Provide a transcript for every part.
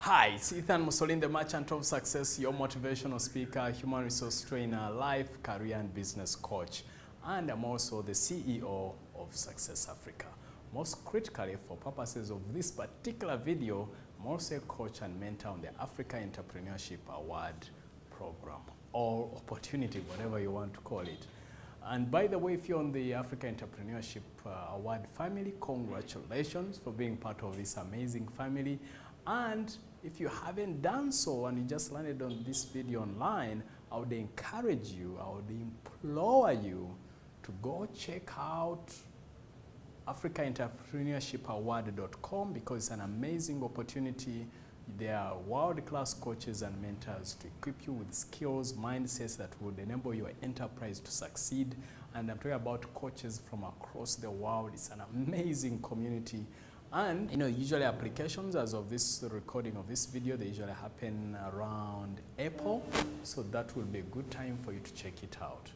Hi, it's Ethan Musolin, the Merchant of Success, your motivational speaker, human resource trainer, life, career, and business coach. And I'm also the CEO of Success Africa. Most critically, for purposes of this particular video, I'm also a coach and mentor on the Africa Entrepreneurship Award program, or opportunity, whatever you want to call it. And by the way, if you're on the Africa Entrepreneurship Award family, congratulations for being part of this amazing family. And if you haven't done so and you just landed on this video online, I would encourage you, I would implore you to go check out africaentrepreneurshipaward.com because it's an amazing opportunity. There are world-class coaches and mentors to equip you with skills, mindsets that would enable your enterprise to succeed. And I'm talking about coaches from across the world. It's an amazing community. And usually applications, as of this recording of this video, they usually happen around April. So that will be a good time for you to check it out.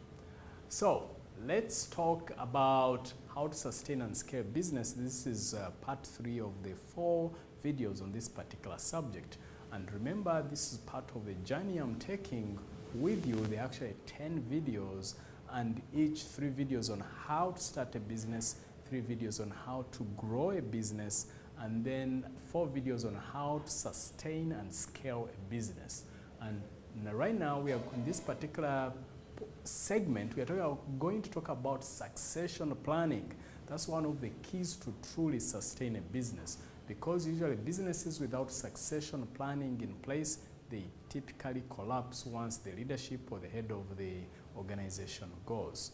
So let's talk about how to sustain and scale business. This is part 3 of the 4 videos on this particular subject. And remember, this is part of the journey I'm taking with you. There are actually 10 videos, and each 3 videos on how to start a business, 3 videos on how to grow a business, and then 4 videos on how to sustain and scale a business. And right now, we are in this particular segment, we are going to talk about succession planning. That's one of the keys to truly sustain a business, because usually businesses without succession planning in place, they typically collapse once the leadership or the head of the organization goes.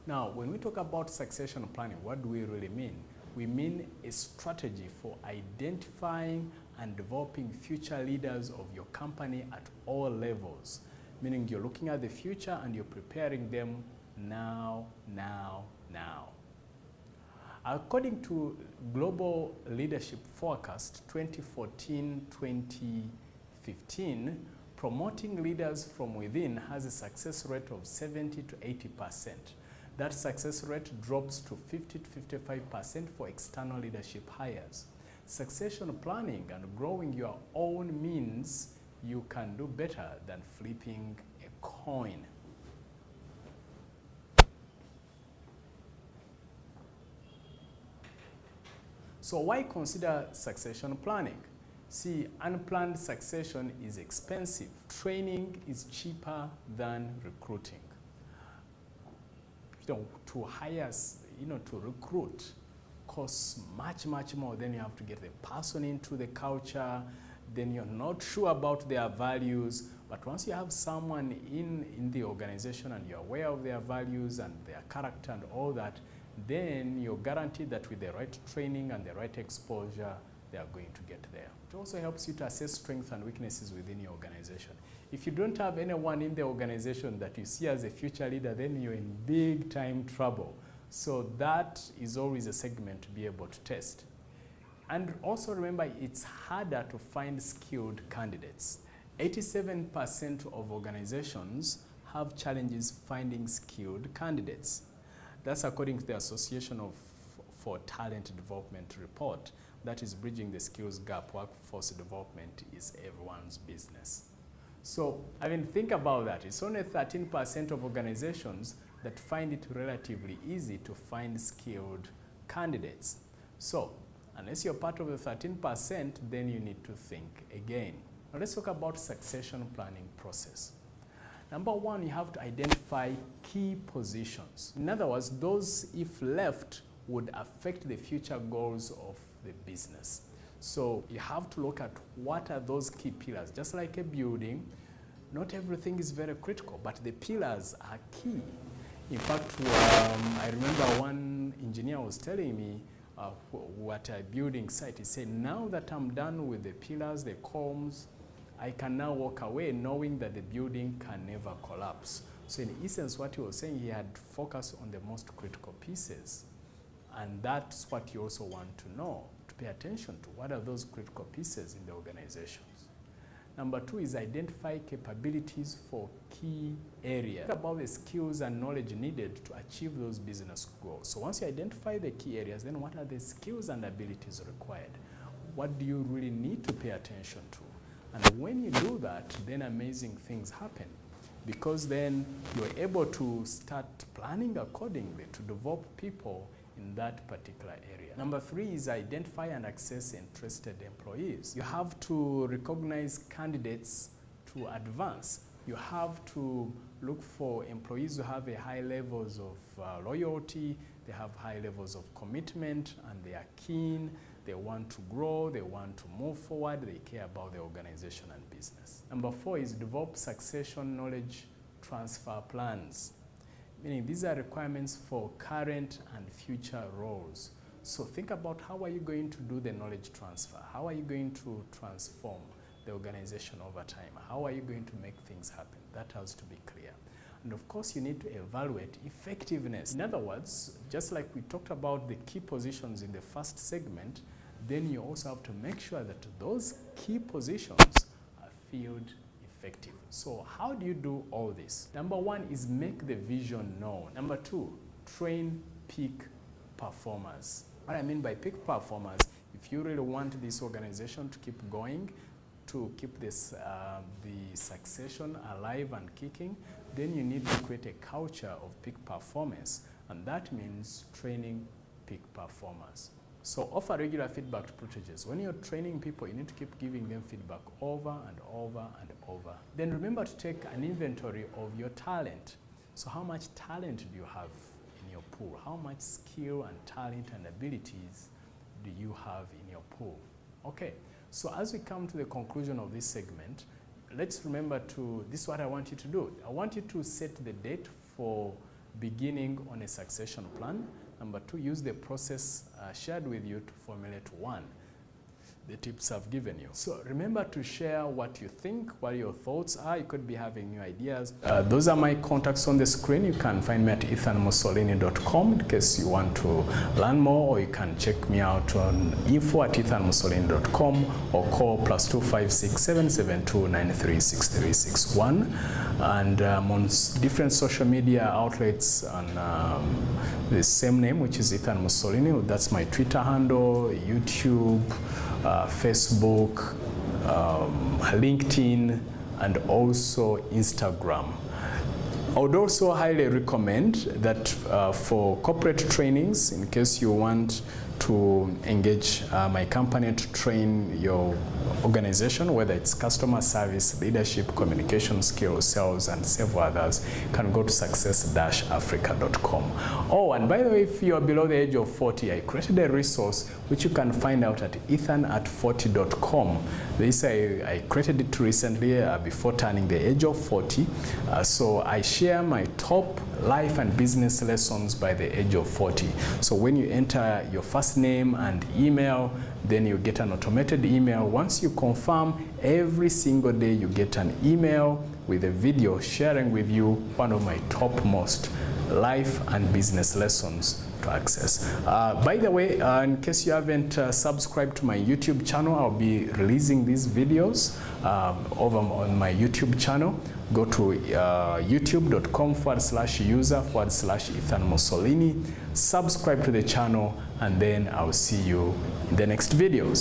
Now, when we talk about succession planning, what do we really mean? We mean a strategy for identifying and developing future leaders of your company at all levels. Meaning you're looking at the future and you're preparing them now. According to Global Leadership Forecast 2014-2015, promoting leaders from within has a success rate of 70 to 80%. That success rate drops to 50 to 55% for external leadership hires. Succession planning and growing your own means you can do better than flipping a coin. So why consider succession planning? See, unplanned succession is expensive. Training is cheaper than recruiting. To hire, to recruit costs much more. Then you have to get the person into the culture. Then you're not sure about their values. But once you have someone in the organization and you're aware of their values and their character and all that, then you're guaranteed that with the right training and the right exposure, they are going to get there. It also helps you to assess strengths and weaknesses within your organization. If you don't have anyone in the organization that you see as a future leader, then you're in big time trouble. So that is always a segment to be able to test. And also remember, it's harder to find skilled candidates. 87% of organizations have challenges finding skilled candidates. That's according to the Association for Talent Development report. That is bridging the skills gap. Workforce development is everyone's business. So, think about that. It's only 13% of organizations that find it relatively easy to find skilled candidates. So, unless you're part of the 13%, then you need to think again. Now let's talk about succession planning process. Number 1, you have to identify key positions. In other words, those, if left, would affect the future goals of the business. So you have to look at what are those key pillars. Just like a building, not everything is very critical, but the pillars are key. In fact, I remember one engineer was telling me what a building site. He said, now that I'm done with the pillars, the columns, I can now walk away knowing that the building can never collapse. So in essence, what he was saying, he had focused on the most critical pieces. And that's what you also want to know, to pay attention to. What are those critical pieces in the organizations? Number 2 is identify capabilities for key areas. Think about the skills and knowledge needed to achieve those business goals. So once you identify the key areas, then what are the skills and abilities required? what do you really need to pay attention to? And when you do that, then amazing things happen, because then you're able to start planning accordingly to develop people in that particular area. Number 3 is identify and access interested employees. You have to recognize candidates to advance. You have to look for employees who have a high levels of loyalty, they have high levels of commitment, and they are keen, they want to grow, they want to move forward, they care about the organization and business. Number 4 is develop succession knowledge transfer plans. Meaning these are requirements for current and future roles. So think about, how are you going to do the knowledge transfer? How are you going to transform the organization over time? How are you going to make things happen? That has to be clear. And of course, you need to evaluate effectiveness. In other words, just like we talked about the key positions in the first segment, then you also have to make sure that those key positions are filled effectively. So how do you do all this? Number 1 is make the vision known. Number 2, train peak performers. What I mean by peak performers, if you really want this organization to keep going, to keep this, the succession alive and kicking, then you need to create a culture of peak performance, and that means training peak performers. So offer regular feedback to proteges. When you're training people, you need to keep giving them feedback over and over and over. Then remember to take an inventory of your talent. So how much talent do you have in your pool? How much skill and talent and abilities do you have in your pool? Okay, so as we come to the conclusion of this segment, let's remember to, this is what I want you to do. I want you to set the date for beginning on a succession plan. Number 2, use the process shared with you to formulate 1. The tips I've given you. So remember to share what you think, what your thoughts are. You could be having new ideas. Those are my contacts on the screen. You can find me at ethanmussolini.com in case you want to learn more, or you can check me out on info@ethanmussolini.com or call +256 772 936361. And on different social media outlets on the same name, which is Ethan Mussolini. That's my Twitter handle, YouTube, Facebook, LinkedIn, and also Instagram. I would also highly recommend that for corporate trainings, in case you want to engage my company to train your organization, whether it's customer service, leadership, communication skills, sales, and several others, you can go to success-africa.com. Oh, and by the way, if you are below the age of 40, I created a resource which you can find out at ethan@40.com. This I created it recently before turning the age of 40. So I share my top life and business lessons by the age of 40. So when you enter your first name and email, then you get an automated email. Once you confirm, every single day you get an email with a video sharing with you one of my topmost life and business lessons to access. By the way, in case you haven't subscribed to my YouTube channel, I'll be releasing these videos over on my YouTube channel. Go to youtube.com/user/Ethan Mussolini, subscribe to the channel, and then I'll see you in the next videos.